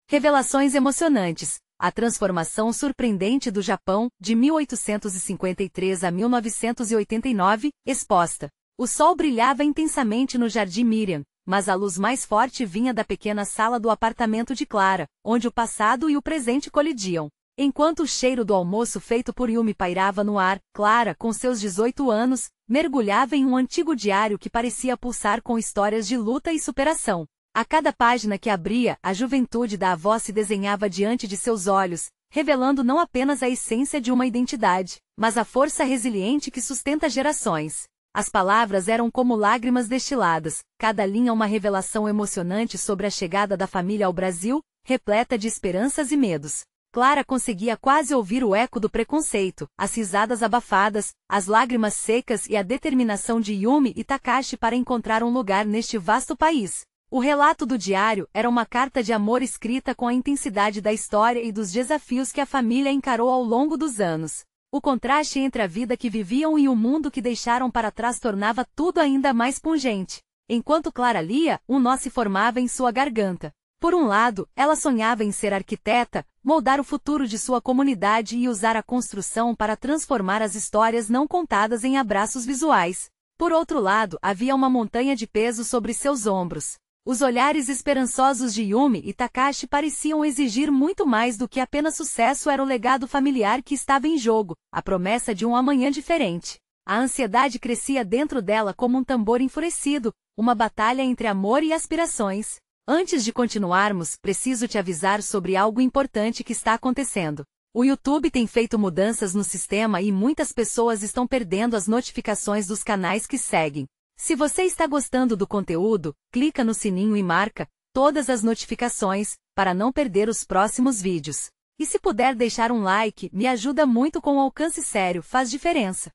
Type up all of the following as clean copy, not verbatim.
Revelações emocionantes. A transformação surpreendente do Japão, de 1853 a 1989, exposta. O sol brilhava intensamente no Jardim Miriam, mas a luz mais forte vinha da pequena sala do apartamento de Clara, onde o passado e o presente colidiam. Enquanto o cheiro do almoço feito por Yumi pairava no ar, Clara, com seus 18 anos, mergulhava em um antigo diário que parecia pulsar com histórias de luta e superação. A cada página que abria, a juventude da avó se desenhava diante de seus olhos, revelando não apenas a essência de uma identidade, mas a força resiliente que sustenta gerações. As palavras eram como lágrimas destiladas, cada linha uma revelação emocionante sobre a chegada da família ao Brasil, repleta de esperanças e medos. Clara conseguia quase ouvir o eco do preconceito, as risadas abafadas, as lágrimas secas e a determinação de Yumi e Takashi para encontrar um lugar neste vasto país. O relato do diário era uma carta de amor escrita com a intensidade da história e dos desafios que a família encarou ao longo dos anos. O contraste entre a vida que viviam e o mundo que deixaram para trás tornava tudo ainda mais pungente. Enquanto Clara lia, um nó se formava em sua garganta. Por um lado, ela sonhava em ser arquiteta, moldar o futuro de sua comunidade e usar a construção para transformar as histórias não contadas em abraços visuais. Por outro lado, havia uma montanha de peso sobre seus ombros. Os olhares esperançosos de Yumi e Takashi pareciam exigir muito mais do que apenas sucesso. Era o legado familiar que estava em jogo, a promessa de um amanhã diferente. A ansiedade crescia dentro dela como um tambor enfurecido, uma batalha entre amor e aspirações. Antes de continuarmos, preciso te avisar sobre algo importante que está acontecendo. O YouTube tem feito mudanças no sistema e muitas pessoas estão perdendo as notificações dos canais que seguem. Se você está gostando do conteúdo, clica no sininho e marca todas as notificações, para não perder os próximos vídeos. E se puder deixar um like, me ajuda muito com o alcance sério, faz diferença.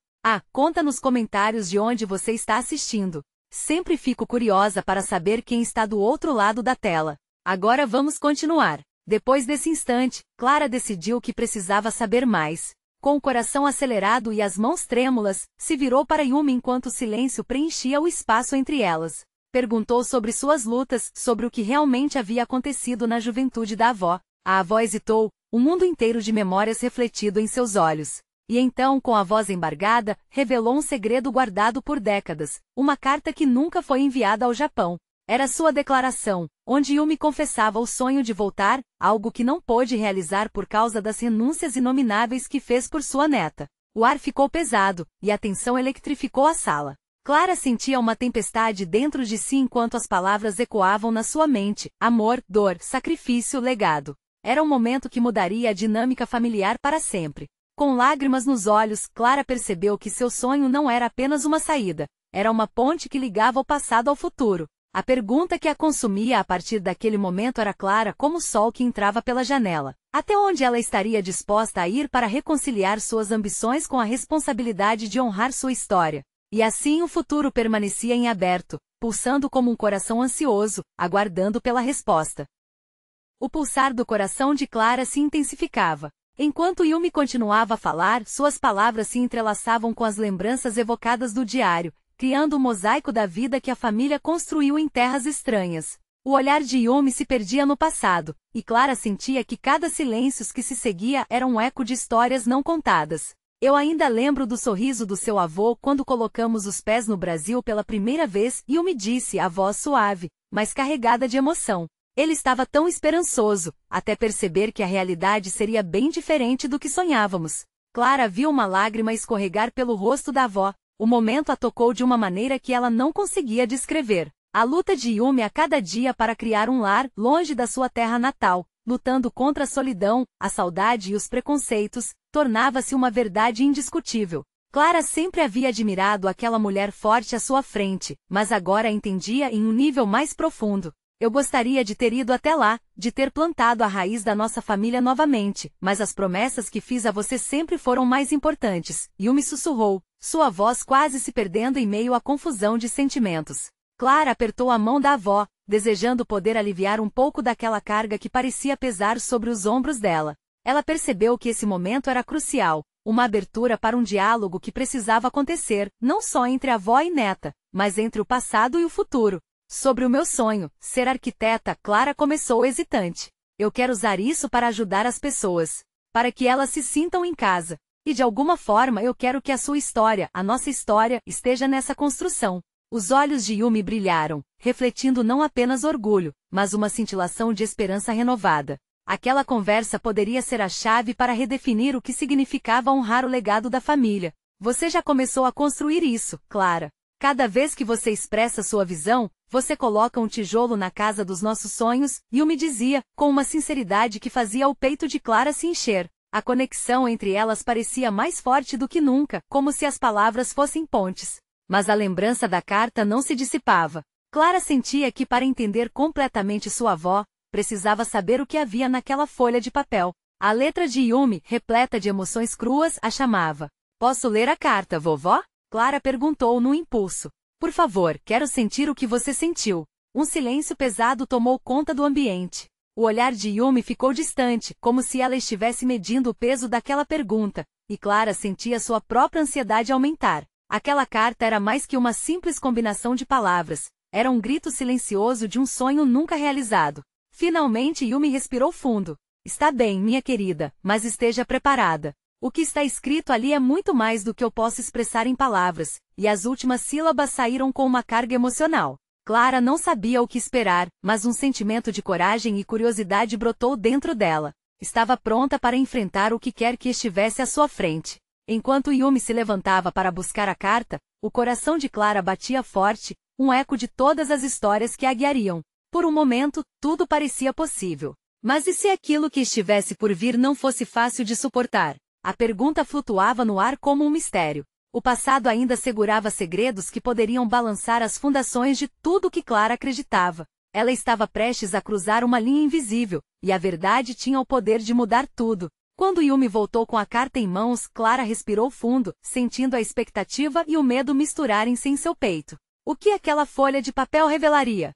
Conta nos comentários de onde você está assistindo. Sempre fico curiosa para saber quem está do outro lado da tela. Agora vamos continuar. Depois desse instante, Clara decidiu que precisava saber mais. Com o coração acelerado e as mãos trêmulas, se virou para Yumi enquanto o silêncio preenchia o espaço entre elas. Perguntou sobre suas lutas, sobre o que realmente havia acontecido na juventude da avó. A avó hesitou, um mundo inteiro de memórias refletido em seus olhos. E então, com a voz embargada, revelou um segredo guardado por décadas, uma carta que nunca foi enviada ao Japão. Era sua declaração, onde Yumi confessava o sonho de voltar, algo que não pôde realizar por causa das renúncias inomináveis que fez por sua neta. O ar ficou pesado, e a tensão eletrificou a sala. Clara sentia uma tempestade dentro de si enquanto as palavras ecoavam na sua mente: amor, dor, sacrifício, legado. Era um momento que mudaria a dinâmica familiar para sempre. Com lágrimas nos olhos, Clara percebeu que seu sonho não era apenas uma saída, era uma ponte que ligava o passado ao futuro. A pergunta que a consumia a partir daquele momento era clara como o sol que entrava pela janela. Até onde ela estaria disposta a ir para reconciliar suas ambições com a responsabilidade de honrar sua história? E assim o futuro permanecia em aberto, pulsando como um coração ansioso, aguardando pela resposta. O pulsar do coração de Clara se intensificava. Enquanto Yumi continuava a falar, suas palavras se entrelaçavam com as lembranças evocadas do diário, criando o mosaico da vida que a família construiu em terras estranhas. O olhar de Yumi se perdia no passado, e Clara sentia que cada silêncio que se seguia era um eco de histórias não contadas. Eu ainda lembro do sorriso do seu avô quando colocamos os pés no Brasil pela primeira vez, Yumi disse, a voz suave, mas carregada de emoção. Ele estava tão esperançoso, até perceber que a realidade seria bem diferente do que sonhávamos. Clara viu uma lágrima escorregar pelo rosto da avó. O momento a tocou de uma maneira que ela não conseguia descrever. A luta de Yumi a cada dia para criar um lar, longe da sua terra natal, lutando contra a solidão, a saudade e os preconceitos, tornava-se uma verdade indiscutível. Clara sempre havia admirado aquela mulher forte à sua frente, mas agora a entendia em um nível mais profundo. Eu gostaria de ter ido até lá, de ter plantado a raiz da nossa família novamente, mas as promessas que fiz a você sempre foram mais importantes. Yumi sussurrou, sua voz quase se perdendo em meio à confusão de sentimentos. Clara apertou a mão da avó, desejando poder aliviar um pouco daquela carga que parecia pesar sobre os ombros dela. Ela percebeu que esse momento era crucial, uma abertura para um diálogo que precisava acontecer, não só entre avó e neta, mas entre o passado e o futuro. Sobre o meu sonho, ser arquiteta, Clara começou hesitante. Eu quero usar isso para ajudar as pessoas, para que elas se sintam em casa. E de alguma forma eu quero que a sua história, a nossa história, esteja nessa construção. Os olhos de Yumi brilharam, refletindo não apenas orgulho, mas uma cintilação de esperança renovada. Aquela conversa poderia ser a chave para redefinir o que significava honrar o legado da família. Você já começou a construir isso, Clara. Cada vez que você expressa sua visão, você coloca um tijolo na casa dos nossos sonhos, Yumi dizia, com uma sinceridade que fazia o peito de Clara se encher. A conexão entre elas parecia mais forte do que nunca, como se as palavras fossem pontes. Mas a lembrança da carta não se dissipava. Clara sentia que para entender completamente sua avó, precisava saber o que havia naquela folha de papel. A letra de Yumi, repleta de emoções cruas, a chamava. Posso ler a carta, vovó? Clara perguntou no impulso. Por favor, quero sentir o que você sentiu. Um silêncio pesado tomou conta do ambiente. O olhar de Yumi ficou distante, como se ela estivesse medindo o peso daquela pergunta, e Clara sentia sua própria ansiedade aumentar. Aquela carta era mais que uma simples combinação de palavras. Era um grito silencioso de um sonho nunca realizado. Finalmente Yumi respirou fundo. Está bem, minha querida, mas esteja preparada. O que está escrito ali é muito mais do que eu posso expressar em palavras, e as últimas sílabas saíram com uma carga emocional. Clara não sabia o que esperar, mas um sentimento de coragem e curiosidade brotou dentro dela. Estava pronta para enfrentar o que quer que estivesse à sua frente. Enquanto Yumi se levantava para buscar a carta, o coração de Clara batia forte, um eco de todas as histórias que a guiariam. Por um momento, tudo parecia possível. Mas e se aquilo que estivesse por vir não fosse fácil de suportar? A pergunta flutuava no ar como um mistério. O passado ainda segurava segredos que poderiam balançar as fundações de tudo que Clara acreditava. Ela estava prestes a cruzar uma linha invisível, e a verdade tinha o poder de mudar tudo. Quando Yumi voltou com a carta em mãos, Clara respirou fundo, sentindo a expectativa e o medo misturarem-se em seu peito. O que aquela folha de papel revelaria?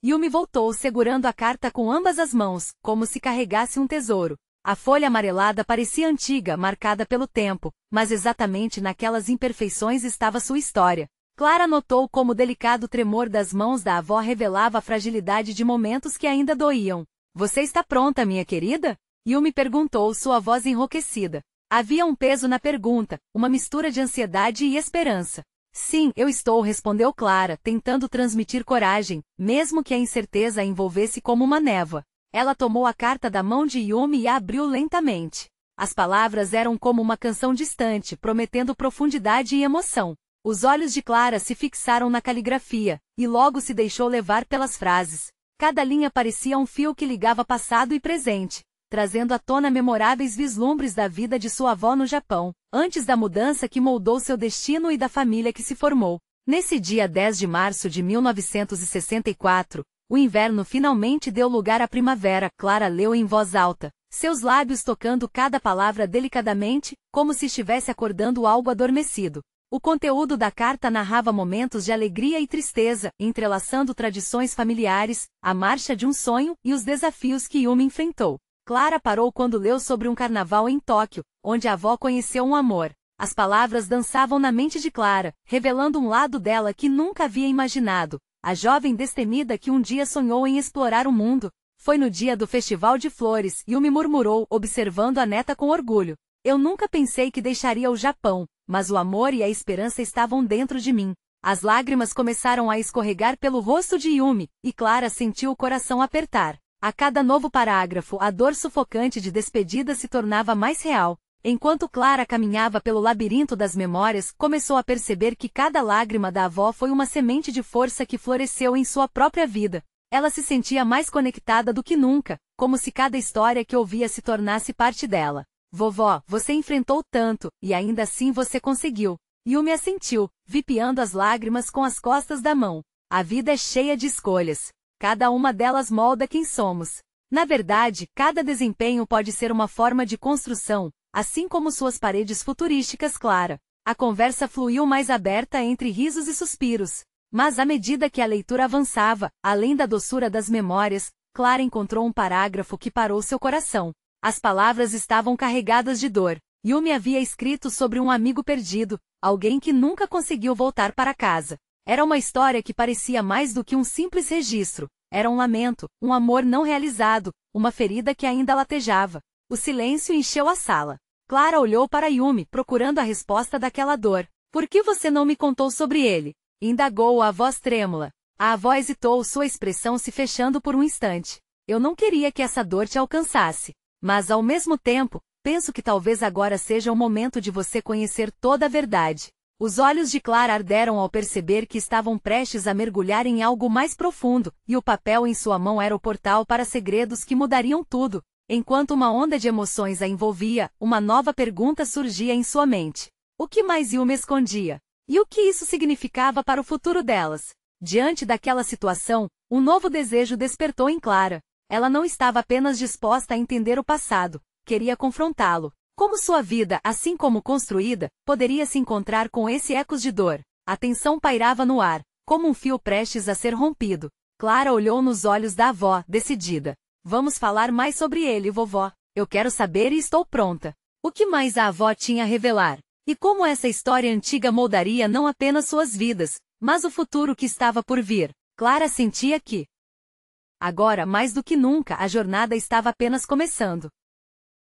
Yumi voltou segurando a carta com ambas as mãos, como se carregasse um tesouro. A folha amarelada parecia antiga, marcada pelo tempo, mas exatamente naquelas imperfeições estava sua história. Clara notou como o delicado tremor das mãos da avó revelava a fragilidade de momentos que ainda doíam. Você está pronta, minha querida? Yumi perguntou, sua voz enrouquecida. Havia um peso na pergunta, uma mistura de ansiedade e esperança. Sim, eu estou, respondeu Clara, tentando transmitir coragem, mesmo que a incerteza a envolvesse como uma névoa. Ela tomou a carta da mão de Yumi e a abriu lentamente. As palavras eram como uma canção distante, prometendo profundidade e emoção. Os olhos de Clara se fixaram na caligrafia, e logo se deixou levar pelas frases. Cada linha parecia um fio que ligava passado e presente, trazendo à tona memoráveis vislumbres da vida de sua avó no Japão, antes da mudança que moldou seu destino e da família que se formou. Nesse dia 10 de março de 1964, o inverno finalmente deu lugar à primavera, Clara leu em voz alta, seus lábios tocando cada palavra delicadamente, como se estivesse acordando algo adormecido. O conteúdo da carta narrava momentos de alegria e tristeza, entrelaçando tradições familiares, a marcha de um sonho e os desafios que Yumi enfrentou. Clara parou quando leu sobre um carnaval em Tóquio, onde a avó conheceu um amor. As palavras dançavam na mente de Clara, revelando um lado dela que nunca havia imaginado. A jovem destemida que um dia sonhou em explorar o mundo. Foi no dia do Festival de Flores, Yumi murmurou, observando a neta com orgulho. Eu nunca pensei que deixaria o Japão, mas o amor e a esperança estavam dentro de mim. As lágrimas começaram a escorregar pelo rosto de Yumi, e Clara sentiu o coração apertar. A cada novo parágrafo, a dor sufocante de despedida se tornava mais real. Enquanto Clara caminhava pelo labirinto das memórias, começou a perceber que cada lágrima da avó foi uma semente de força que floresceu em sua própria vida. Ela se sentia mais conectada do que nunca, como se cada história que ouvia se tornasse parte dela. Vovó, você enfrentou tanto, e ainda assim você conseguiu. Yumi assentiu, vipiando as lágrimas com as costas da mão. A vida é cheia de escolhas. Cada uma delas molda quem somos. Na verdade, cada desempenho pode ser uma forma de construção, assim como suas paredes futurísticas, Clara. A conversa fluiu mais aberta entre risos e suspiros. Mas à medida que a leitura avançava, além da doçura das memórias, Clara encontrou um parágrafo que parou seu coração. As palavras estavam carregadas de dor. Yumi havia escrito sobre um amigo perdido, alguém que nunca conseguiu voltar para casa. Era uma história que parecia mais do que um simples registro. Era um lamento, um amor não realizado, uma ferida que ainda latejava. O silênio encheu a sala. Clara olhou para Yumi, procurando a resposta daquela dor. Por que você não me contou sobre ele? Indagou a voz trêmula. A avó hesitou, sua expressão se fechando por um instante. Eu não queria que essa dor te alcançasse. Mas ao mesmo tempo, penso que talvez agora seja o momento de você conhecer toda a verdade. Os olhos de Clara arderam ao perceber que estavam prestes a mergulhar em algo mais profundo, e o papel em sua mão era o portal para segredos que mudariam tudo. Enquanto uma onda de emoções a envolvia, uma nova pergunta surgia em sua mente. O que mais Yumi escondia? E o que isso significava para o futuro delas? Diante daquela situação, um novo desejo despertou em Clara. Ela não estava apenas disposta a entender o passado, queria confrontá-lo. Como sua vida, assim como construída, poderia se encontrar com esse ecos de dor? A tensão pairava no ar, como um fio prestes a ser rompido. Clara olhou nos olhos da avó, decidida. Vamos falar mais sobre ele, vovó. Eu quero saber e estou pronta. O que mais a avó tinha a revelar? E como essa história antiga moldaria não apenas suas vidas, mas o futuro que estava por vir? Clara sentia que, agora mais do que nunca, a jornada estava apenas começando.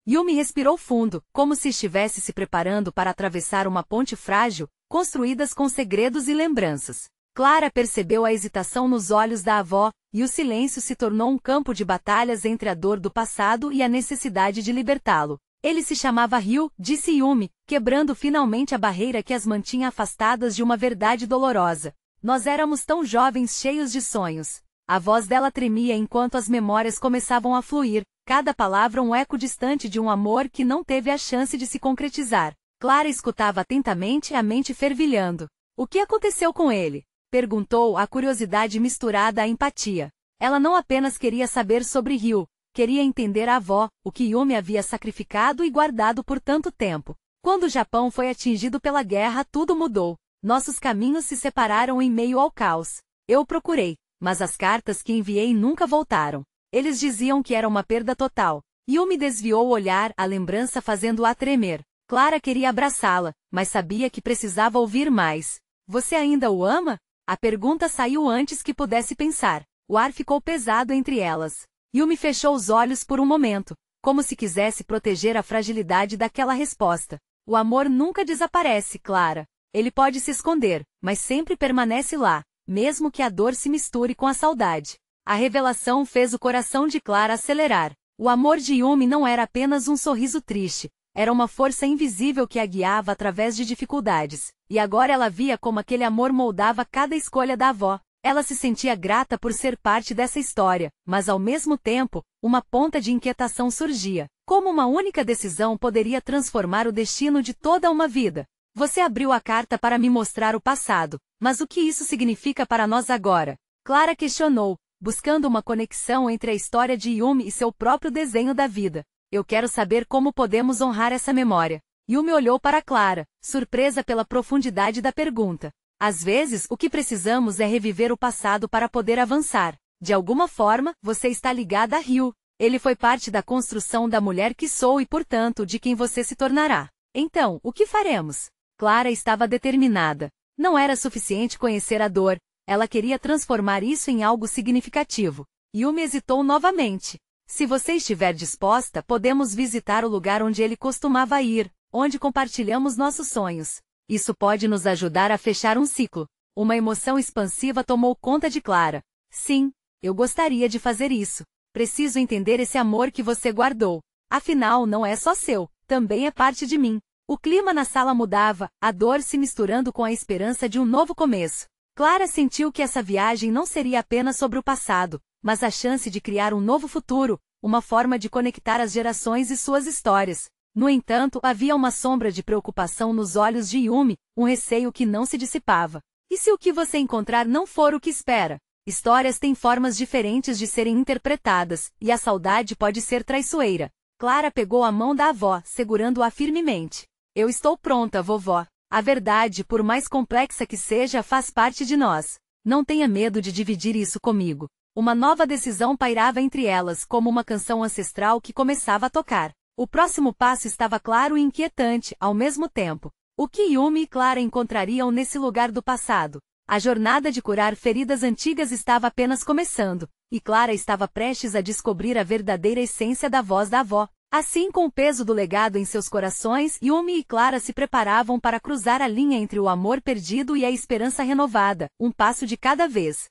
Yumi respirou fundo, como se estivesse se preparando para atravessar uma ponte frágil, construídas com segredos e lembranças. Clara percebeu a hesitação nos olhos da avó, e o silêncio se tornou um campo de batalhas entre a dor do passado e a necessidade de libertá-lo. Ele se chamava Ryu, disse Yumi, quebrando finalmente a barreira que as mantinha afastadas de uma verdade dolorosa. Nós éramos tão jovens, cheios de sonhos. A voz dela tremia enquanto as memórias começavam a fluir, cada palavra um eco distante de um amor que não teve a chance de se concretizar. Clara escutava atentamente, a mente fervilhando. O que aconteceu com ele? Perguntou, a curiosidade misturada à empatia. Ela não apenas queria saber sobre Ryu, queria entender a avó, o que Yumi havia sacrificado e guardado por tanto tempo. Quando o Japão foi atingido pela guerra, tudo mudou. Nossos caminhos se separaram em meio ao caos. Eu procurei, mas as cartas que enviei nunca voltaram. Eles diziam que era uma perda total. Yumi desviou o olhar, a lembrança fazendo-a tremer. Clara queria abraçá-la, mas sabia que precisava ouvir mais. Você ainda o ama? A pergunta saiu antes que pudesse pensar. O ar ficou pesado entre elas. Yumi fechou os olhos por um momento, como se quisesse proteger a fragilidade daquela resposta. O amor nunca desaparece, Clara. Ele pode se esconder, mas sempre permanece lá, mesmo que a dor se misture com a saudade. A revelação fez o coração de Clara acelerar. O amor de Yumi não era apenas um sorriso triste, era uma força invisível que a guiava através de dificuldades. E agora ela via como aquele amor moldava cada escolha da avó. Ela se sentia grata por ser parte dessa história, mas ao mesmo tempo, uma ponta de inquietação surgia. Como uma única decisão poderia transformar o destino de toda uma vida? Você abriu a carta para me mostrar o passado, mas o que isso significa para nós agora? Clara questionou, buscando uma conexão entre a história de Yumi e seu próprio desenho da vida. Eu quero saber como podemos honrar essa memória. Yumi olhou para Clara, surpresa pela profundidade da pergunta. Às vezes, o que precisamos é reviver o passado para poder avançar. De alguma forma, você está ligada a Ryu. Ele foi parte da construção da mulher que sou e, portanto, de quem você se tornará. Então, o que faremos? Clara estava determinada. Não era suficiente conhecer a dor. Ela queria transformar isso em algo significativo. Yumi hesitou novamente. Se você estiver disposta, podemos visitar o lugar onde ele costumava ir, onde compartilhamos nossos sonhos. Isso pode nos ajudar a fechar um ciclo. Uma emoção expansiva tomou conta de Clara. Sim, eu gostaria de fazer isso. Preciso entender esse amor que você guardou. Afinal, não é só seu, também é parte de mim. O clima na sala mudava, a dor se misturando com a esperança de um novo começo. Clara sentiu que essa viagem não seria apenas sobre o passado, mas a chance de criar um novo futuro, uma forma de conectar as gerações e suas histórias. No entanto, havia uma sombra de preocupação nos olhos de Yumi, um receio que não se dissipava. E se o que você encontrar não for o que espera? Histórias têm formas diferentes de serem interpretadas, e a saudade pode ser traiçoeira. Clara pegou a mão da avó, segurando-a firmemente. Eu estou pronta, vovó. A verdade, por mais complexa que seja, faz parte de nós. Não tenha medo de dividir isso comigo. Uma nova decisão pairava entre elas, como uma canção ancestral que começava a tocar. O próximo passo estava claro e inquietante, ao mesmo tempo. O que Yumi e Clara encontrariam nesse lugar do passado? A jornada de curar feridas antigas estava apenas começando, e Clara estava prestes a descobrir a verdadeira essência da voz da avó. Assim, com o peso do legado em seus corações, Yumi e Clara se preparavam para cruzar a linha entre o amor perdido e a esperança renovada, um passo de cada vez.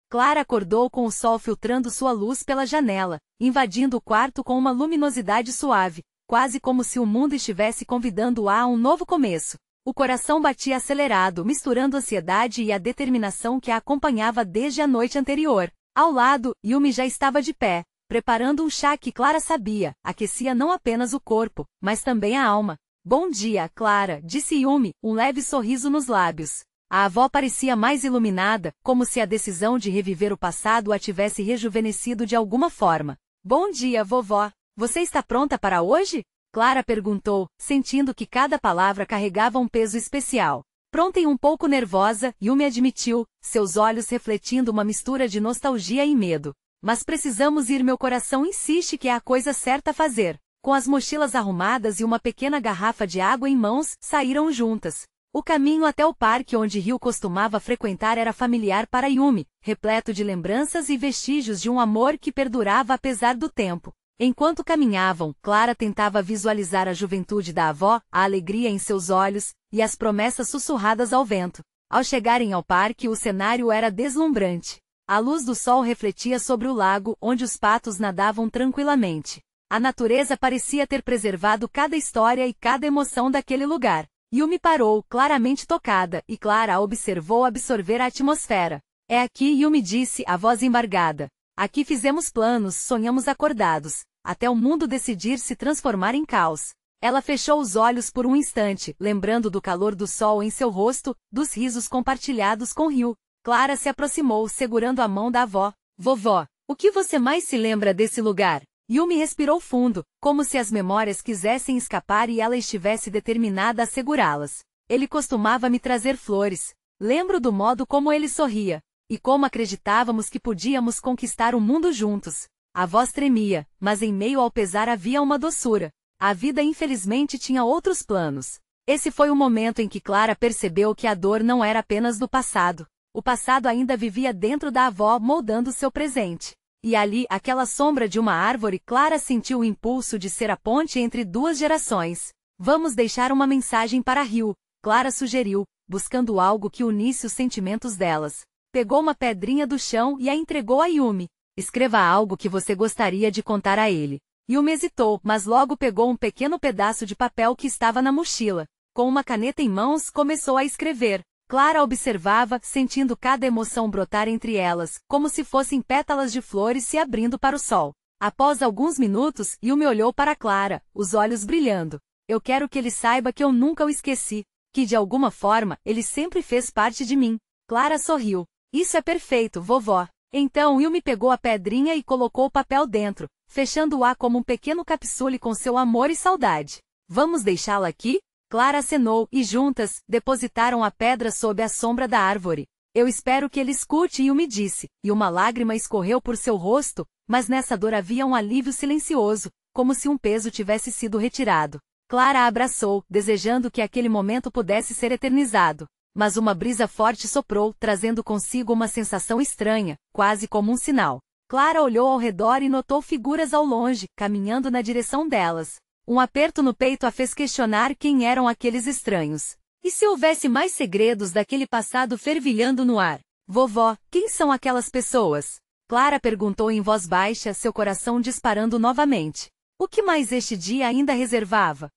Clara acordou com o sol filtrando sua luz pela janela, invadindo o quarto com uma luminosidade suave, quase como se o mundo estivesse convidando-a a um novo começo. O coração batia acelerado, misturando a ansiedade e a determinação que a acompanhava desde a noite anterior. Ao lado, Yumi já estava de pé, preparando um chá que Clara sabia, aquecia não apenas o corpo, mas também a alma. Bom dia, Clara, disse Yumi, um leve sorriso nos lábios. A avó parecia mais iluminada, como se a decisão de reviver o passado a tivesse rejuvenescido de alguma forma. Bom dia, vovó. Você está pronta para hoje? Clara perguntou, sentindo que cada palavra carregava um peso especial. Pronta e um pouco nervosa, Yumi admitiu, seus olhos refletindo uma mistura de nostalgia e medo. Mas precisamos ir, meu coração insiste que é a coisa certa a fazer. Com as mochilas arrumadas e uma pequena garrafa de água em mãos, saíram juntas. O caminho até o parque onde Ryu costumava frequentar era familiar para Yumi, repleto de lembranças e vestígios de um amor que perdurava apesar do tempo. Enquanto caminhavam, Clara tentava visualizar a juventude da avó, a alegria em seus olhos, e as promessas sussurradas ao vento. Ao chegarem ao parque, o cenário era deslumbrante. A luz do sol refletia sobre o lago, onde os patos nadavam tranquilamente. A natureza parecia ter preservado cada história e cada emoção daquele lugar. Yumi parou, claramente tocada, e Clara a observou absorver a atmosfera. É aqui, Yumi disse, a voz embargada. Aqui fizemos planos, sonhamos acordados, até o mundo decidir se transformar em caos. Ela fechou os olhos por um instante, lembrando do calor do sol em seu rosto, dos risos compartilhados com Ryu. Clara se aproximou, segurando a mão da avó. Vovó, o que você mais se lembra desse lugar? Yumi respirou fundo, como se as memórias quisessem escapar e ela estivesse determinada a segurá-las. Ele costumava me trazer flores. Lembro do modo como ele sorria. E como acreditávamos que podíamos conquistar o mundo juntos. A voz tremia, mas em meio ao pesar havia uma doçura. A vida infelizmente tinha outros planos. Esse foi o momento em que Clara percebeu que a dor não era apenas do passado. O passado ainda vivia dentro da avó, moldando seu presente. E ali, aquela sombra de uma árvore, Clara sentiu o impulso de ser a ponte entre duas gerações. Vamos deixar uma mensagem para Ryu, Clara sugeriu, buscando algo que unisse os sentimentos delas. Pegou uma pedrinha do chão e a entregou a Yumi. Escreva algo que você gostaria de contar a ele. Yumi hesitou, mas logo pegou um pequeno pedaço de papel que estava na mochila. Com uma caneta em mãos, começou a escrever. Clara observava, sentindo cada emoção brotar entre elas, como se fossem pétalas de flores se abrindo para o sol. Após alguns minutos, Yumi olhou para Clara, os olhos brilhando. Eu quero que ele saiba que eu nunca o esqueci, que de alguma forma, ele sempre fez parte de mim. Clara sorriu. Isso é perfeito, vovó. Então Yumi pegou a pedrinha e colocou o papel dentro, fechando-a como um pequeno capsule com seu amor e saudade. Vamos deixá-la aqui? Clara acenou, e juntas, depositaram a pedra sob a sombra da árvore. Eu espero que ele escute, Yumi disse, e uma lágrima escorreu por seu rosto, mas nessa dor havia um alívio silencioso, como se um peso tivesse sido retirado. Clara a abraçou, desejando que aquele momento pudesse ser eternizado. Mas uma brisa forte soprou, trazendo consigo uma sensação estranha, quase como um sinal. Clara olhou ao redor e notou figuras ao longe, caminhando na direção delas. Um aperto no peito a fez questionar quem eram aqueles estranhos. E se houvesse mais segredos daquele passado fervilhando no ar? Vovó, quem são aquelas pessoas? Clara perguntou em voz baixa, seu coração disparando novamente. O que mais este dia ainda reservava?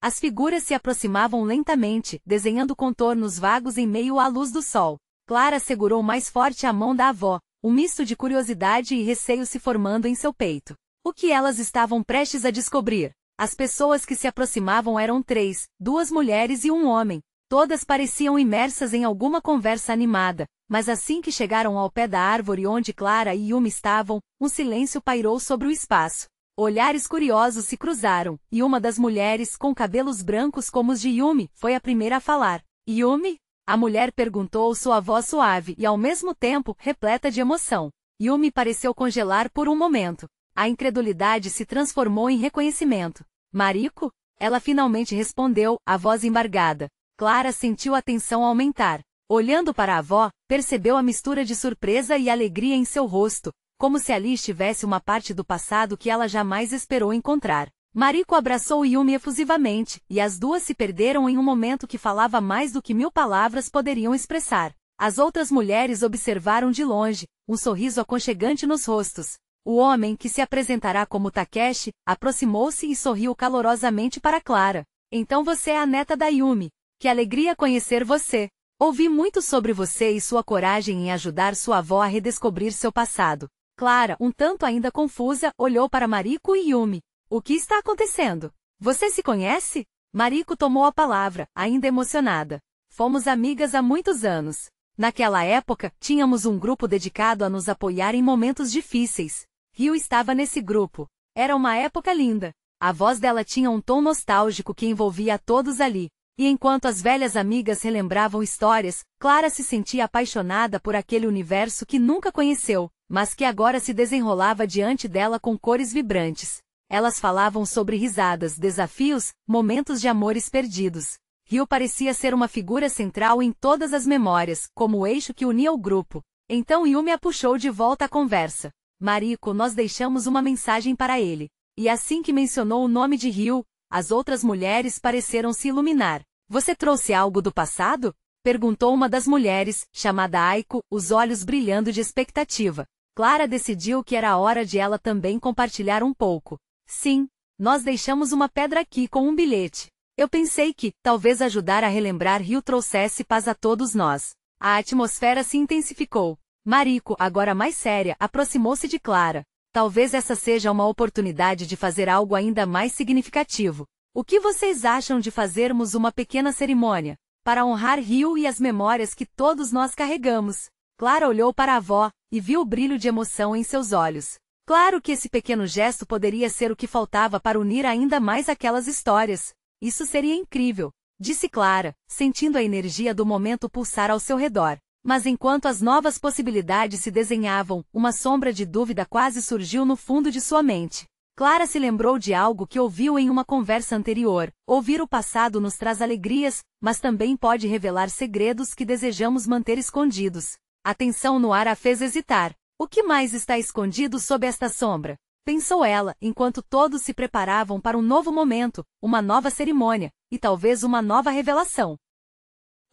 As figuras se aproximavam lentamente, desenhando contornos vagos em meio à luz do sol. Clara segurou mais forte a mão da avó, um misto de curiosidade e receio se formando em seu peito. O que elas estavam prestes a descobrir? As pessoas que se aproximavam eram três, duas mulheres e um homem. Todas pareciam imersas em alguma conversa animada, mas assim que chegaram ao pé da árvore onde Clara e Yumi estavam, um silêncio pairou sobre o espaço. Olhares curiosos se cruzaram, e uma das mulheres, com cabelos brancos como os de Yumi, foi a primeira a falar. Yumi? A mulher perguntou sua voz suave e ao mesmo tempo, repleta de emoção. Yumi pareceu congelar por um momento. A incredulidade se transformou em reconhecimento. Mariko? Ela finalmente respondeu, a voz embargada. Clara sentiu a tensão aumentar. Olhando para a avó, percebeu a mistura de surpresa e alegria em seu rosto, como se ali estivesse uma parte do passado que ela jamais esperou encontrar. Mariko abraçou Yumi efusivamente, e as duas se perderam em um momento que falava mais do que 1000 palavras poderiam expressar. As outras mulheres observaram de longe, um sorriso aconchegante nos rostos. O homem, que se apresentará como Takeshi, aproximou-se e sorriu calorosamente para Clara. Então você é a neta da Yumi. Que alegria conhecer você. Ouvi muito sobre você e sua coragem em ajudar sua avó a redescobrir seu passado. Clara, um tanto ainda confusa, olhou para Mariko e Yumi. O que está acontecendo? Você se conhece? Mariko tomou a palavra, ainda emocionada. Fomos amigas há muitos anos. Naquela época, tínhamos um grupo dedicado a nos apoiar em momentos difíceis. Ryu estava nesse grupo. Era uma época linda. A voz dela tinha um tom nostálgico que envolvia a todos ali. E enquanto as velhas amigas relembravam histórias, Clara se sentia apaixonada por aquele universo que nunca conheceu, mas que agora se desenrolava diante dela com cores vibrantes. Elas falavam sobre risadas, desafios, momentos de amores perdidos. Ryu parecia ser uma figura central em todas as memórias, como o eixo que unia o grupo. Então Yumi a puxou de volta à conversa. Mariko, nós deixamos uma mensagem para ele. E assim que mencionou o nome de Ryu, as outras mulheres pareceram se iluminar. Você trouxe algo do passado? Perguntou uma das mulheres, chamada Aiko, os olhos brilhando de expectativa. Clara decidiu que era a hora de ela também compartilhar um pouco. Sim, nós deixamos uma pedra aqui com um bilhete. Eu pensei que, talvez ajudar a relembrar Ryu trouxesse paz a todos nós. A atmosfera se intensificou. Mariko, agora mais séria, aproximou-se de Clara. Talvez essa seja uma oportunidade de fazer algo ainda mais significativo. O que vocês acham de fazermos uma pequena cerimônia, para honrar Ryu e as memórias que todos nós carregamos? Clara olhou para a avó, e viu o brilho de emoção em seus olhos. Claro que esse pequeno gesto poderia ser o que faltava para unir ainda mais aquelas histórias. Isso seria incrível, disse Clara, sentindo a energia do momento pulsar ao seu redor. Mas enquanto as novas possibilidades se desenhavam, uma sombra de dúvida quase surgiu no fundo de sua mente. Clara se lembrou de algo que ouviu em uma conversa anterior. Ouvir o passado nos traz alegrias, mas também pode revelar segredos que desejamos manter escondidos. A tensão no ar a fez hesitar. O que mais está escondido sob esta sombra? Pensou ela, enquanto todos se preparavam para um novo momento, uma nova cerimônia, e talvez uma nova revelação.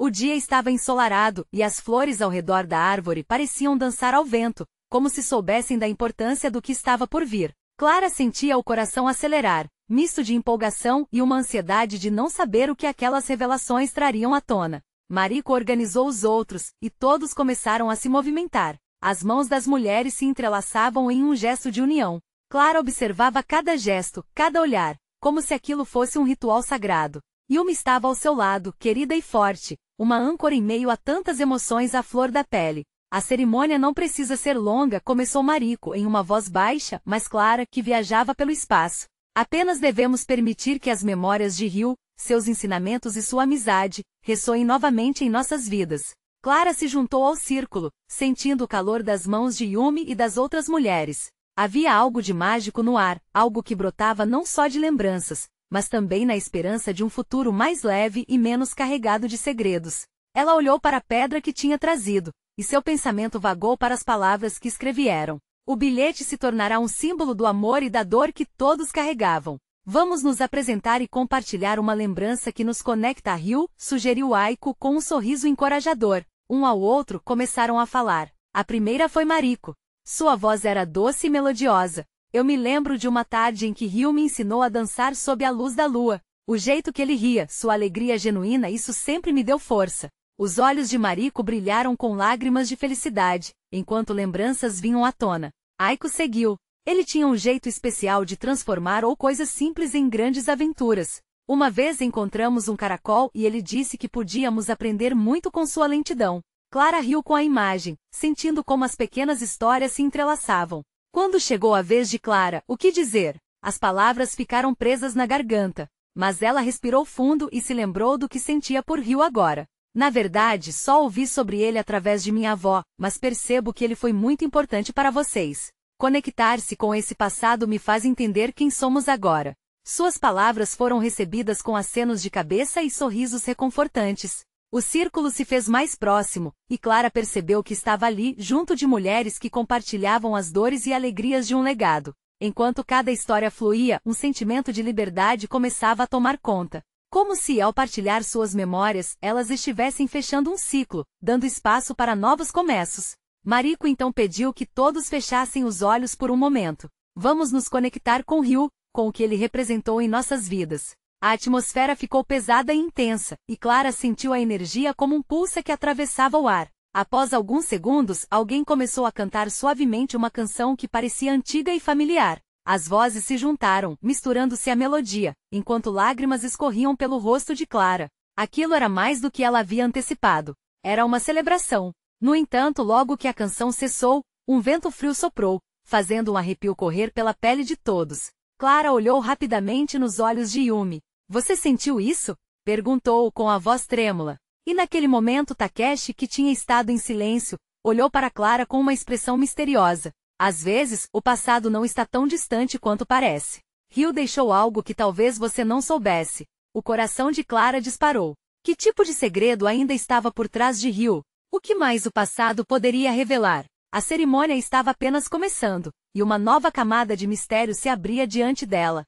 O dia estava ensolarado, e as flores ao redor da árvore pareciam dançar ao vento, como se soubessem da importância do que estava por vir. Clara sentia o coração acelerar, misto de empolgação e uma ansiedade de não saber o que aquelas revelações trariam à tona. Mariko organizou os outros, e todos começaram a se movimentar. As mãos das mulheres se entrelaçavam em um gesto de união. Clara observava cada gesto, cada olhar, como se aquilo fosse um ritual sagrado. Yumi estava ao seu lado, querida e forte, uma âncora em meio a tantas emoções à flor da pele. A cerimônia não precisa ser longa, começou Mariko em uma voz baixa, mas clara, que viajava pelo espaço. Apenas devemos permitir que as memórias de Ryu, seus ensinamentos e sua amizade, ressoem novamente em nossas vidas. Clara se juntou ao círculo, sentindo o calor das mãos de Yumi e das outras mulheres. Havia algo de mágico no ar, algo que brotava não só de lembranças, mas também na esperança de um futuro mais leve e menos carregado de segredos. Ela olhou para a pedra que tinha trazido, e seu pensamento vagou para as palavras que escrevieram. O bilhete se tornará um símbolo do amor e da dor que todos carregavam. Vamos nos apresentar e compartilhar uma lembrança que nos conecta a Ryu, sugeriu Aiko com um sorriso encorajador. Um ao outro começaram a falar. A primeira foi Mariko. Sua voz era doce e melodiosa. Eu me lembro de uma tarde em que Ryu me ensinou a dançar sob a luz da lua. O jeito que ele ria, sua alegria genuína, isso sempre me deu força. Os olhos de Mariko brilharam com lágrimas de felicidade, enquanto lembranças vinham à tona. Aiko seguiu. Ele tinha um jeito especial de transformar coisas simples em grandes aventuras. Uma vez encontramos um caracol e ele disse que podíamos aprender muito com sua lentidão. Clara riu com a imagem, sentindo como as pequenas histórias se entrelaçavam. Quando chegou a vez de Clara, o que dizer? As palavras ficaram presas na garganta. Mas ela respirou fundo e se lembrou do que sentia por Ryu agora. Na verdade, só ouvi sobre ele através de minha avó, mas percebo que ele foi muito importante para vocês. Conectar-se com esse passado me faz entender quem somos agora. Suas palavras foram recebidas com acenos de cabeça e sorrisos reconfortantes. O círculo se fez mais próximo, e Clara percebeu que estava ali, junto de mulheres que compartilhavam as dores e alegrias de um legado. Enquanto cada história fluía, um sentimento de liberdade começava a tomar conta. Como se, ao partilhar suas memórias, elas estivessem fechando um ciclo, dando espaço para novos começos. Mariko então pediu que todos fechassem os olhos por um momento. Vamos nos conectar com Ryu, com o que ele representou em nossas vidas. A atmosfera ficou pesada e intensa, e Clara sentiu a energia como um pulso que atravessava o ar. Após alguns segundos, alguém começou a cantar suavemente uma canção que parecia antiga e familiar. As vozes se juntaram, misturando-se à melodia, enquanto lágrimas escorriam pelo rosto de Clara. Aquilo era mais do que ela havia antecipado. Era uma celebração. No entanto, logo que a canção cessou, um vento frio soprou, fazendo um arrepio correr pela pele de todos. Clara olhou rapidamente nos olhos de Yumi. Você sentiu isso? Perguntou com a voz trêmula. E naquele momento Takeshi, que tinha estado em silêncio, olhou para Clara com uma expressão misteriosa. Às vezes, o passado não está tão distante quanto parece. Ryu deixou algo que talvez você não soubesse. O coração de Clara disparou. Que tipo de segredo ainda estava por trás de Ryu? O que mais o passado poderia revelar? A cerimônia estava apenas começando, e uma nova camada de mistério se abria diante dela.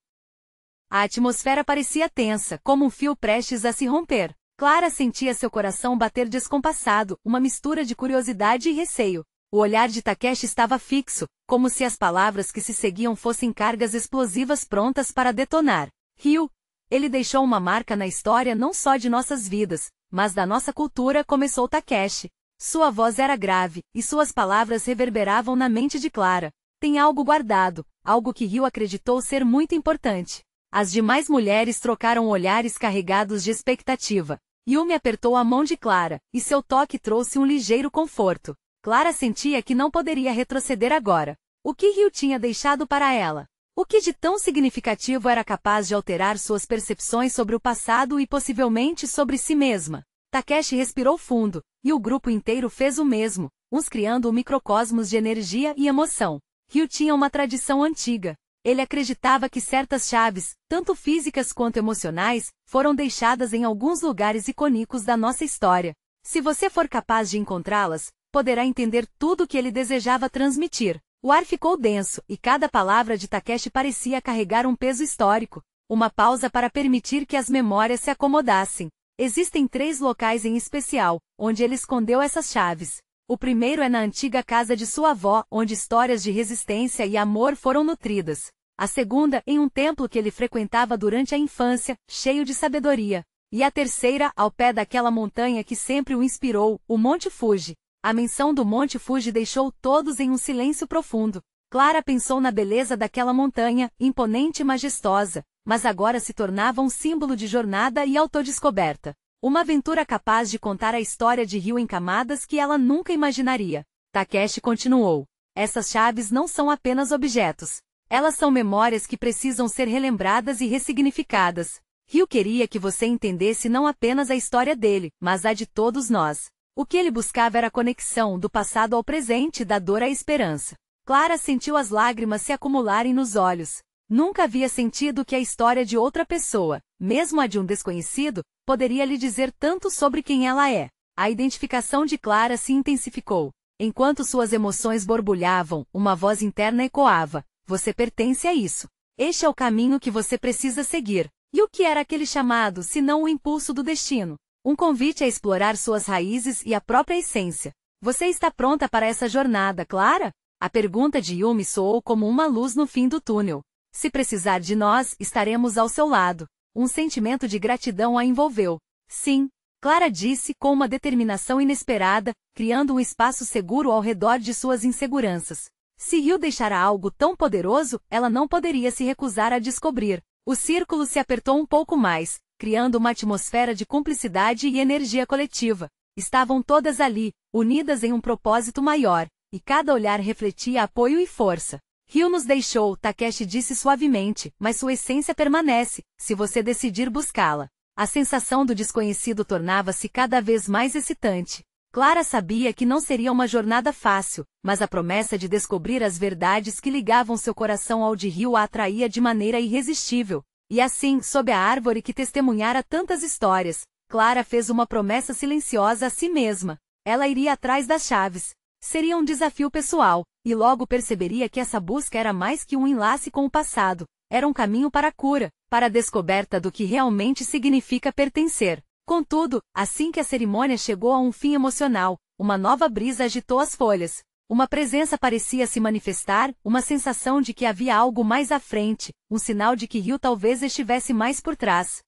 A atmosfera parecia tensa, como um fio prestes a se romper. Clara sentia seu coração bater descompassado, uma mistura de curiosidade e receio. O olhar de Takeshi estava fixo, como se as palavras que se seguiam fossem cargas explosivas prontas para detonar. Ryu, ele deixou uma marca na história não só de nossas vidas, mas da nossa cultura, começou Takeshi. Sua voz era grave, e suas palavras reverberavam na mente de Clara. Tem algo guardado, algo que Ryu acreditou ser muito importante. As demais mulheres trocaram olhares carregados de expectativa. Yumi apertou a mão de Clara, e seu toque trouxe um ligeiro conforto. Clara sentia que não poderia retroceder agora. O que Ryu tinha deixado para ela? O que de tão significativo era capaz de alterar suas percepções sobre o passado e possivelmente sobre si mesma? Takeshi respirou fundo, e o grupo inteiro fez o mesmo, uns criando um microcosmos de energia e emoção. Ryu tinha uma tradição antiga. Ele acreditava que certas chaves, tanto físicas quanto emocionais, foram deixadas em alguns lugares icônicos da nossa história. Se você for capaz de encontrá-las, poderá entender tudo o que ele desejava transmitir. O ar ficou denso, e cada palavra de Takeshi parecia carregar um peso histórico. Uma pausa para permitir que as memórias se acomodassem. Existem 3 locais em especial, onde ele escondeu essas chaves. O primeiro é na antiga casa de sua avó, onde histórias de resistência e amor foram nutridas. A segunda, em um templo que ele frequentava durante a infância, cheio de sabedoria. E a terceira, ao pé daquela montanha que sempre o inspirou, o Monte Fuji. A menção do Monte Fuji deixou todos em um silêncio profundo. Clara pensou na beleza daquela montanha, imponente e majestosa, mas agora se tornava um símbolo de jornada e autodescoberta. Uma aventura capaz de contar a história de Ryu em camadas que ela nunca imaginaria. Takeshi continuou. Essas chaves não são apenas objetos. Elas são memórias que precisam ser relembradas e ressignificadas. Ryu queria que você entendesse não apenas a história dele, mas a de todos nós. O que ele buscava era a conexão do passado ao presente, da dor à esperança. Clara sentiu as lágrimas se acumularem nos olhos. Nunca havia sentido que a história de outra pessoa, mesmo a de um desconhecido, poderia lhe dizer tanto sobre quem ela é. A identificação de Clara se intensificou. Enquanto suas emoções borbulhavam, uma voz interna ecoava. Você pertence a isso. Este é o caminho que você precisa seguir. E o que era aquele chamado, se não o impulso do destino? Um convite a explorar suas raízes e a própria essência. Você está pronta para essa jornada, Clara? A pergunta de Yumi soou como uma luz no fim do túnel. Se precisar de nós, estaremos ao seu lado. Um sentimento de gratidão a envolveu. Sim, Clara disse com uma determinação inesperada, criando um espaço seguro ao redor de suas inseguranças. Se Ryu deixara algo tão poderoso, ela não poderia se recusar a descobrir. O círculo se apertou um pouco mais, criando uma atmosfera de cumplicidade e energia coletiva. Estavam todas ali, unidas em um propósito maior, e cada olhar refletia apoio e força. Ryu nos deixou, Takeshi disse suavemente, mas sua essência permanece, se você decidir buscá-la. A sensação do desconhecido tornava-se cada vez mais excitante. Clara sabia que não seria uma jornada fácil, mas a promessa de descobrir as verdades que ligavam seu coração ao de Ryu a atraía de maneira irresistível. E assim, sob a árvore que testemunhara tantas histórias, Clara fez uma promessa silenciosa a si mesma. Ela iria atrás das chaves. Seria um desafio pessoal, e logo perceberia que essa busca era mais que um enlace com o passado. Era um caminho para a cura, para a descoberta do que realmente significa pertencer. Contudo, assim que a cerimônia chegou a um fim emocional, uma nova brisa agitou as folhas. Uma presença parecia se manifestar, uma sensação de que havia algo mais à frente, um sinal de que Rio talvez estivesse mais por trás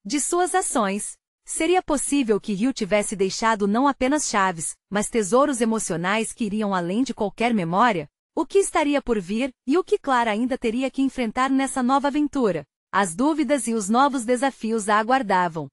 de suas ações. Seria possível que Rio tivesse deixado não apenas chaves, mas tesouros emocionais que iriam além de qualquer memória? O que estaria por vir, e o que Clara ainda teria que enfrentar nessa nova aventura? As dúvidas e os novos desafios a aguardavam.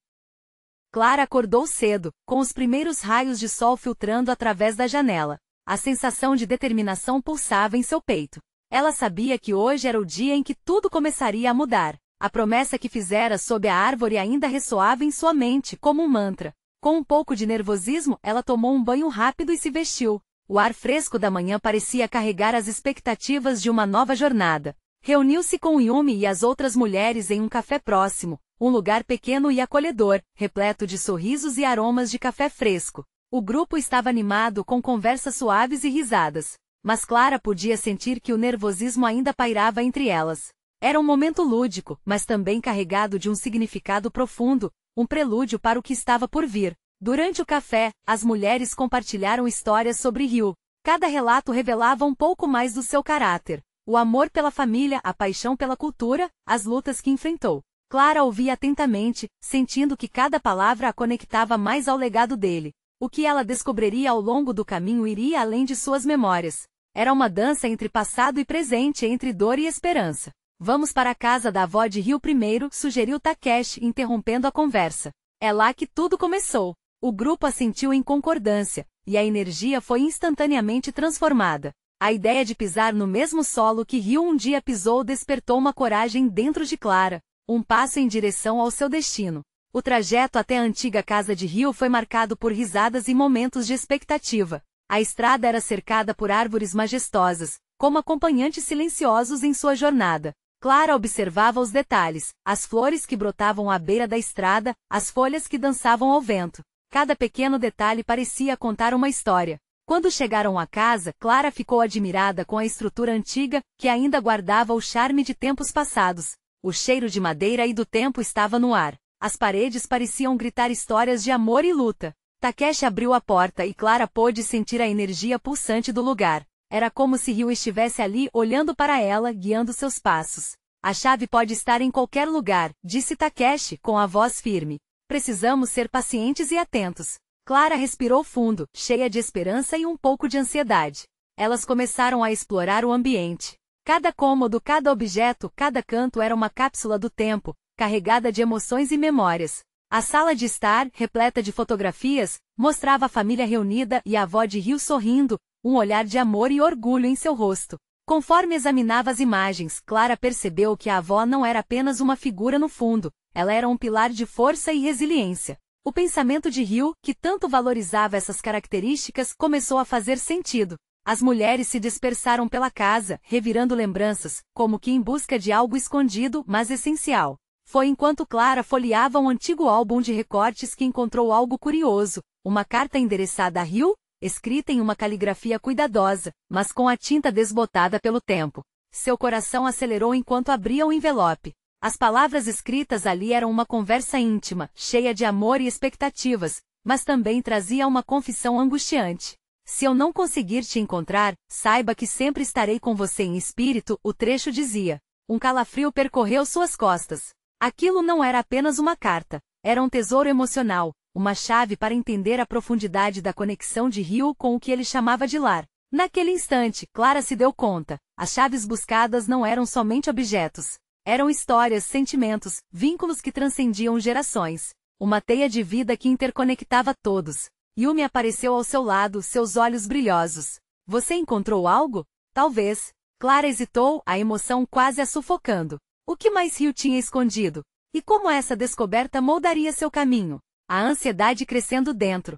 Clara acordou cedo, com os primeiros raios de sol filtrando através da janela. A sensação de determinação pulsava em seu peito. Ela sabia que hoje era o dia em que tudo começaria a mudar. A promessa que fizera sob a árvore ainda ressoava em sua mente como um mantra. Com um pouco de nervosismo, ela tomou um banho rápido e se vestiu. O ar fresco da manhã parecia carregar as expectativas de uma nova jornada. Reuniu-se com Yumi e as outras mulheres em um café próximo, um lugar pequeno e acolhedor, repleto de sorrisos e aromas de café fresco. O grupo estava animado com conversas suaves e risadas, mas Clara podia sentir que o nervosismo ainda pairava entre elas. Era um momento lúdico, mas também carregado de um significado profundo, um prelúdio para o que estava por vir. Durante o café, as mulheres compartilharam histórias sobre Rio. Cada relato revelava um pouco mais do seu caráter. O amor pela família, a paixão pela cultura, as lutas que enfrentou. Clara ouvia atentamente, sentindo que cada palavra a conectava mais ao legado dele. O que ela descobriria ao longo do caminho iria além de suas memórias. Era uma dança entre passado e presente, entre dor e esperança. Vamos para a casa da avó de Rio primeiro, sugeriu Takeshi, interrompendo a conversa. É lá que tudo começou. O grupo assentiu em concordância, e a energia foi instantaneamente transformada. A ideia de pisar no mesmo solo que Rio um dia pisou despertou uma coragem dentro de Clara, um passo em direção ao seu destino. O trajeto até a antiga casa de Rio foi marcado por risadas e momentos de expectativa. A estrada era cercada por árvores majestosas, como acompanhantes silenciosos em sua jornada. Clara observava os detalhes, as flores que brotavam à beira da estrada, as folhas que dançavam ao vento. Cada pequeno detalhe parecia contar uma história. Quando chegaram à casa, Clara ficou admirada com a estrutura antiga, que ainda guardava o charme de tempos passados. O cheiro de madeira e do tempo estava no ar. As paredes pareciam gritar histórias de amor e luta. Takeshi abriu a porta e Clara pôde sentir a energia pulsante do lugar. Era como se Rio estivesse ali, olhando para ela, guiando seus passos. A chave pode estar em qualquer lugar, disse Takeshi, com a voz firme. Precisamos ser pacientes e atentos. Clara respirou fundo, cheia de esperança e um pouco de ansiedade. Elas começaram a explorar o ambiente. Cada cômodo, cada objeto, cada canto era uma cápsula do tempo, carregada de emoções e memórias. A sala de estar, repleta de fotografias, mostrava a família reunida e a avó de Rio sorrindo, um olhar de amor e orgulho em seu rosto. Conforme examinava as imagens, Clara percebeu que a avó não era apenas uma figura no fundo, ela era um pilar de força e resiliência. O pensamento de Rio, que tanto valorizava essas características, começou a fazer sentido. As mulheres se dispersaram pela casa, revirando lembranças, como que em busca de algo escondido, mas essencial. Foi enquanto Clara folheava um antigo álbum de recortes que encontrou algo curioso, uma carta endereçada a Rio, escrita em uma caligrafia cuidadosa, mas com a tinta desbotada pelo tempo. Seu coração acelerou enquanto abria o envelope. As palavras escritas ali eram uma conversa íntima, cheia de amor e expectativas, mas também trazia uma confissão angustiante. Se eu não conseguir te encontrar, saiba que sempre estarei com você em espírito, o trecho dizia. Um calafrio percorreu suas costas. Aquilo não era apenas uma carta, era um tesouro emocional, uma chave para entender a profundidade da conexão de Rio com o que ele chamava de lar. Naquele instante, Clara se deu conta, as chaves buscadas não eram somente objetos. Eram histórias, sentimentos, vínculos que transcendiam gerações. Uma teia de vida que interconectava todos. Yumi apareceu ao seu lado, seus olhos brilhosos. Você encontrou algo? Talvez. Clara hesitou, a emoção quase a sufocando. O que mais Rio tinha escondido? E como essa descoberta moldaria seu caminho? A ansiedade crescendo dentro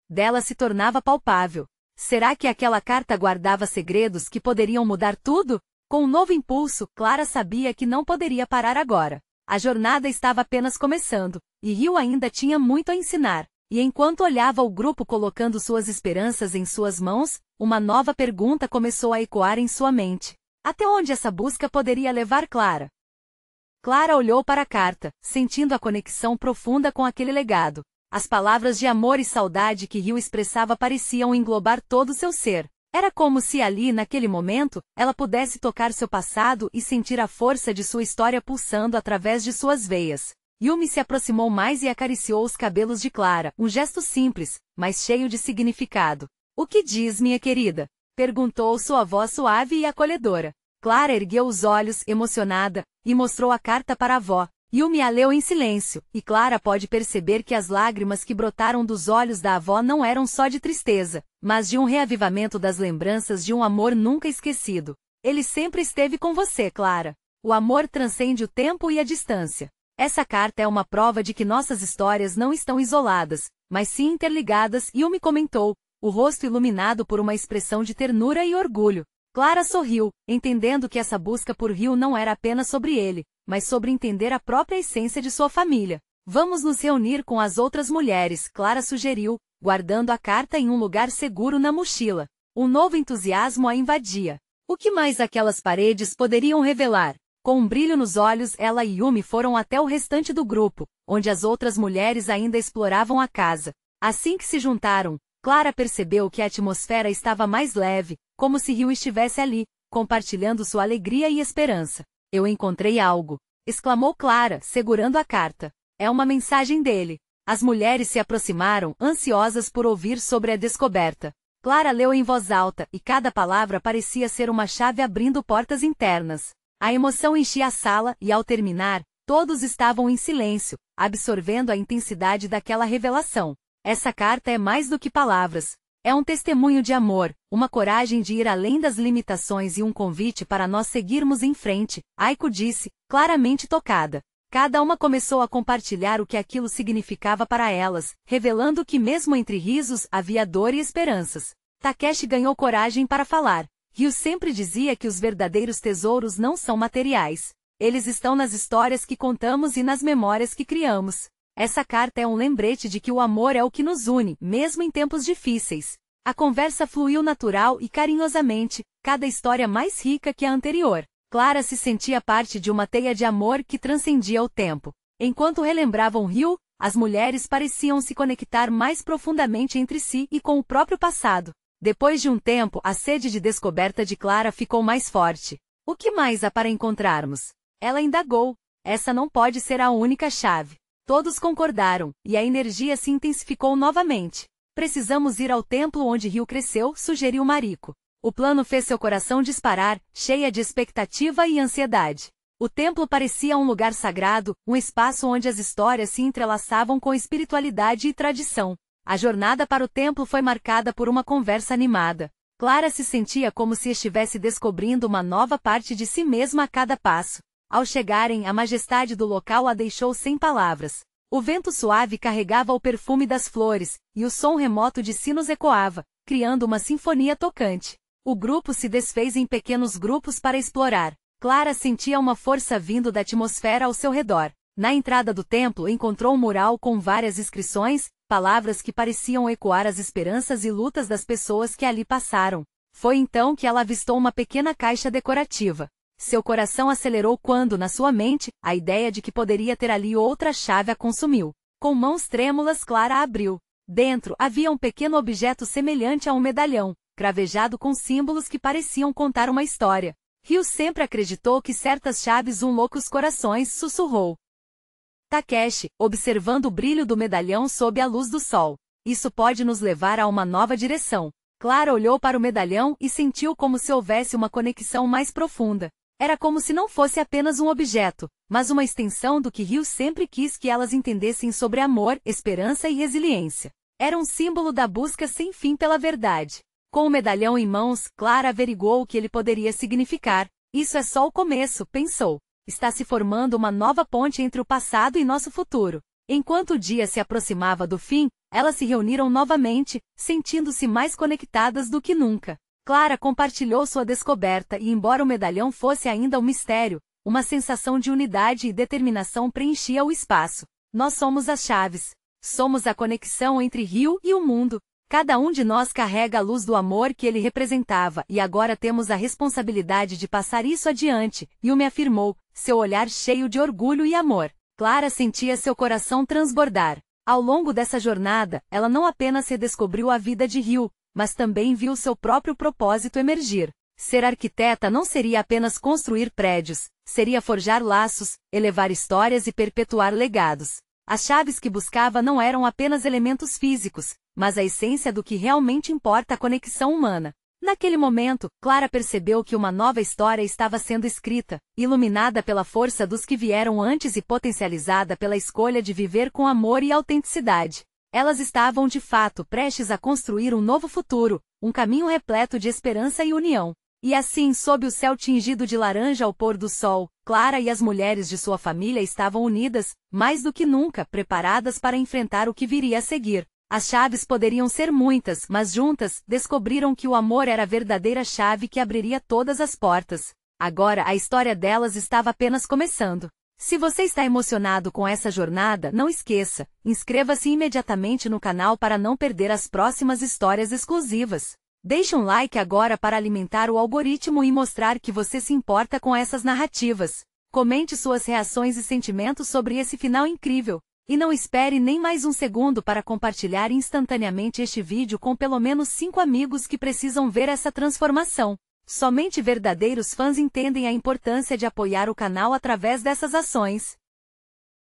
dela se tornava palpável. Será que aquela carta guardava segredos que poderiam mudar tudo? Com um novo impulso, Clara sabia que não poderia parar agora. A jornada estava apenas começando, e Rio ainda tinha muito a ensinar. E enquanto olhava o grupo colocando suas esperanças em suas mãos, uma nova pergunta começou a ecoar em sua mente. Até onde essa busca poderia levar Clara? Clara olhou para a carta, sentindo a conexão profunda com aquele legado. As palavras de amor e saudade que Rio expressava pareciam englobar todo seu ser. Era como se ali, naquele momento, ela pudesse tocar seu passado e sentir a força de sua história pulsando através de suas veias. Yumi se aproximou mais e acariciou os cabelos de Clara, um gesto simples, mas cheio de significado. "O que diz, minha querida?" perguntou sua voz suave e acolhedora. Clara ergueu os olhos, emocionada, e mostrou a carta para a avó. Yumi a leu em silêncio, e Clara pode perceber que as lágrimas que brotaram dos olhos da avó não eram só de tristeza, mas de um reavivamento das lembranças de um amor nunca esquecido. "Ele sempre esteve com você, Clara. O amor transcende o tempo e a distância. Essa carta é uma prova de que nossas histórias não estão isoladas, mas sim interligadas", Yumi comentou, o rosto iluminado por uma expressão de ternura e orgulho. Clara sorriu, entendendo que essa busca por Rio não era apenas sobre ele, mas sobre entender a própria essência de sua família. "Vamos nos reunir com as outras mulheres", Clara sugeriu, guardando a carta em um lugar seguro na mochila. Um novo entusiasmo a invadia. O que mais aquelas paredes poderiam revelar? Com um brilho nos olhos, ela e Yumi foram até o restante do grupo, onde as outras mulheres ainda exploravam a casa. Assim que se juntaram, Clara percebeu que a atmosfera estava mais leve, como se Rio estivesse ali, compartilhando sua alegria e esperança. "Eu encontrei algo", exclamou Clara, segurando a carta. "É uma mensagem dele." As mulheres se aproximaram, ansiosas por ouvir sobre a descoberta. Clara leu em voz alta, e cada palavra parecia ser uma chave abrindo portas internas. A emoção enchia a sala, e ao terminar, todos estavam em silêncio, absorvendo a intensidade daquela revelação. Essa carta é mais do que palavras. É um testemunho de amor, uma coragem de ir além das limitações e um convite para nós seguirmos em frente, Aiko disse, claramente tocada. Cada uma começou a compartilhar o que aquilo significava para elas, revelando que mesmo entre risos havia dor e esperanças. Takeshi ganhou coragem para falar. Ryu sempre dizia que os verdadeiros tesouros não são materiais. Eles estão nas histórias que contamos e nas memórias que criamos. Essa carta é um lembrete de que o amor é o que nos une, mesmo em tempos difíceis. A conversa fluiu natural e carinhosamente, cada história mais rica que a anterior. Clara se sentia parte de uma teia de amor que transcendia o tempo. Enquanto relembravam Ryu, as mulheres pareciam se conectar mais profundamente entre si e com o próprio passado. Depois de um tempo, a sede de descoberta de Clara ficou mais forte. O que mais há para encontrarmos? Ela indagou. Essa não pode ser a única chave. Todos concordaram, e a energia se intensificou novamente. Precisamos ir ao templo onde Ryu cresceu, sugeriu Mariko. O plano fez seu coração disparar, cheia de expectativa e ansiedade. O templo parecia um lugar sagrado, um espaço onde as histórias se entrelaçavam com espiritualidade e tradição. A jornada para o templo foi marcada por uma conversa animada. Clara se sentia como se estivesse descobrindo uma nova parte de si mesma a cada passo. Ao chegarem, a majestade do local a deixou sem palavras. O vento suave carregava o perfume das flores, e o som remoto de sinos ecoava, criando uma sinfonia tocante. O grupo se desfez em pequenos grupos para explorar. Clara sentia uma força vindo da atmosfera ao seu redor. Na entrada do templo encontrou um mural com várias inscrições, palavras que pareciam ecoar as esperanças e lutas das pessoas que ali passaram. Foi então que ela avistou uma pequena caixa decorativa. Seu coração acelerou quando, na sua mente, a ideia de que poderia ter ali outra chave a consumiu. Com mãos trêmulas, Clara a abriu. Dentro, havia um pequeno objeto semelhante a um medalhão, cravejado com símbolos que pareciam contar uma história. Ryu sempre acreditou que certas chaves unlocam os corações, sussurrou. Takeshi, observando o brilho do medalhão sob a luz do sol. Isso pode nos levar a uma nova direção. Clara olhou para o medalhão e sentiu como se houvesse uma conexão mais profunda. Era como se não fosse apenas um objeto, mas uma extensão do que Ryu sempre quis que elas entendessem sobre amor, esperança e resiliência. Era um símbolo da busca sem fim pela verdade. Com o medalhão em mãos, Clara averiguou o que ele poderia significar. Isso é só o começo, pensou. Está se formando uma nova ponte entre o passado e nosso futuro. Enquanto o dia se aproximava do fim, elas se reuniram novamente, sentindo-se mais conectadas do que nunca. Clara compartilhou sua descoberta e, embora o medalhão fosse ainda um mistério, Uma sensação de unidade e determinação preenchia o espaço. Nós somos as chaves. Somos a conexão entre Rio e o mundo. Cada um de nós carrega a luz do amor que ele representava e agora temos a responsabilidade de passar isso adiante, Yumi afirmou, seu olhar cheio de orgulho e amor. Clara sentia seu coração transbordar. Ao longo dessa jornada, ela não apenas redescobriu a vida de Rio, mas também viu seu próprio propósito emergir. Ser arquiteta não seria apenas construir prédios, seria forjar laços, elevar histórias e perpetuar legados. As chaves que buscava não eram apenas elementos físicos, mas a essência do que realmente importa, a conexão humana. Naquele momento, Clara percebeu que uma nova história estava sendo escrita, iluminada pela força dos que vieram antes e potencializada pela escolha de viver com amor e autenticidade. Elas estavam de fato prestes a construir um novo futuro, um caminho repleto de esperança e união. E assim, sob o céu tingido de laranja ao pôr do sol, Clara e as mulheres de sua família estavam unidas, mais do que nunca, preparadas para enfrentar o que viria a seguir. As chaves poderiam ser muitas, mas juntas, descobriram que o amor era a verdadeira chave que abriria todas as portas. Agora a história delas estava apenas começando. Se você está emocionado com essa jornada, não esqueça, inscreva-se imediatamente no canal para não perder as próximas histórias exclusivas. Deixe um like agora para alimentar o algoritmo e mostrar que você se importa com essas narrativas. Comente suas reações e sentimentos sobre esse final incrível. E não espere nem mais um segundo para compartilhar instantaneamente este vídeo com pelo menos 5 amigos que precisam ver essa transformação. Somente verdadeiros fãs entendem a importância de apoiar o canal através dessas ações.